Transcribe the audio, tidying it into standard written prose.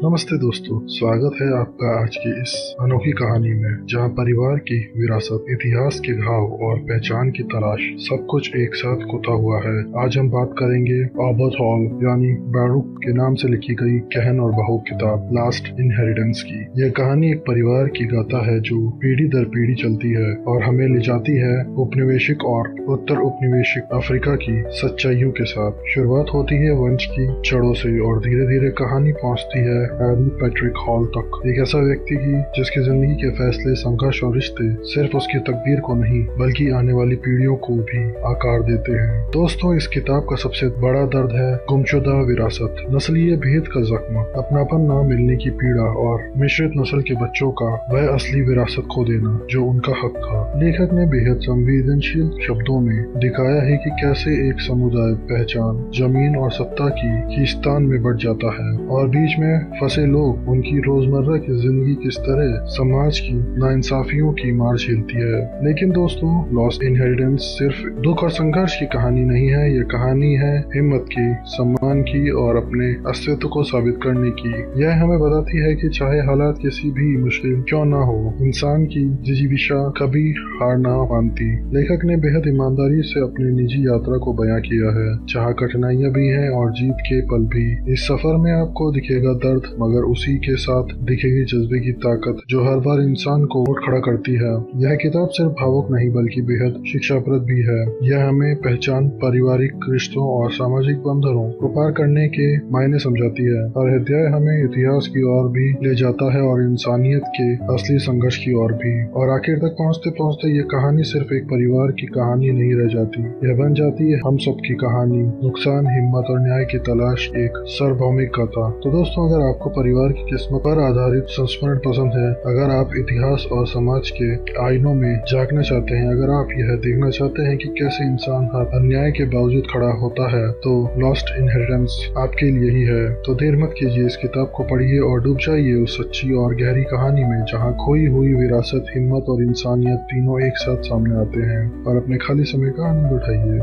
नमस्ते दोस्तों, स्वागत है आपका आज की इस अनोखी कहानी में, जहां परिवार की विरासत, इतिहास के घाव और पहचान की तलाश सब कुछ एक साथ गुथा हुआ है। आज हम बात करेंगे रॉबर्ट हॉल यानी बैरुक के नाम से लिखी गई कहन और बहू किताब लास्ट इनहेरिटेंस की। यह कहानी एक परिवार की गाथा है जो पीढ़ी दर पीढ़ी चलती है और हमें ले जाती है औपनिवेशिक और उत्तर औपनिवेशिक अफ्रीका की सच्चाइयों के साथ। शुरुआत होती है वंश की जड़ों से और धीरे धीरे कहानी पहुंचती है एडम पैट्रिक हॉल तक, एक ऐसा व्यक्ति की जिसकी जिंदगी के फैसले, संघर्ष और रिश्ते सिर्फ उसकी तकदीर को नहीं बल्कि आने वाली पीढ़ियों को भी आकार देते हैं। दोस्तों, इस किताब का सबसे बड़ा दर्द है गुमशुदा विरासत, नस्लीय भेद का जख्म, अपनापन न मिलने की पीड़ा और मिश्रित नस्ल के बच्चों का वह असली विरासत खो देना जो उनका हक था। लेखक ने बेहद संवेदनशील शब्दों में दिखाया है कि कैसे एक समुदाय पहचान, जमीन और सत्ता की खींचतान में बढ़ जाता है और बीच में फंसे लोग उनकी रोजमर्रा की जिंदगी किस तरह समाज की नाइंसाफियों की मार झेलती है। लेकिन दोस्तों, लॉस्ट इनहेरिटेंस सिर्फ दुख और संघर्ष की कहानी नहीं है। यह कहानी है हिम्मत की, सम्मान की और अपने अस्तित्व को साबित करने की। यह हमें बताती है कि चाहे हालात किसी भी मुश्किल क्यों ना हो, इंसान की जिजीविशा कभी हार ना मानती। लेखक ने बेहद ईमानदारी से अपनी निजी यात्रा को बयां किया है, जहाँ कठिनाइयां भी हैं और जीत के पल भी। इस सफर में आपको दिखेगा दर्द, मगर उसी के साथ दिखेगी जज्बे की ताकत जो हर बार इंसान को उठ खड़ा करती है। यह किताब सिर्फ भावुक नहीं बल्कि बेहद शिक्षाप्रद भी है। यह हमें पहचान, पारिवारिक रिश्तों और सामाजिक बंधनों को पार करने के मायने समझाती है। हर अध्याय हमें इतिहास की ओर भी ले जाता है और इंसानियत के असली संघर्ष की ओर भी। और आखिर तक पहुँचते पहुँचते यह कहानी सिर्फ एक परिवार की कहानी नहीं रह जाती, यह बन जाती है हम सब की कहानी। नुकसान, हिम्मत और न्याय की तलाश एक सार्वभौमिक कथा। तो दोस्तों, अगर आपको परिवार की किस्मत पर आधारित संस्मरण पसंद है, अगर आप इतिहास और समाज के आईनों में झांकना चाहते हैं, अगर आप यह देखना चाहते हैं कि कैसे इंसान हर अन्याय के बावजूद खड़ा होता है, तो लॉस्ट इनहेरिटेंस आपके लिए ही है। तो देर मत कीजिए, इस किताब को पढ़िए और डूब जाइए उस सच्ची और गहरी कहानी में, जहाँ खोई हुई विरासत, हिम्मत और इंसानियत तीनों एक साथ सामने आते हैं। और अपने खाली समय का आनंद उठाइए।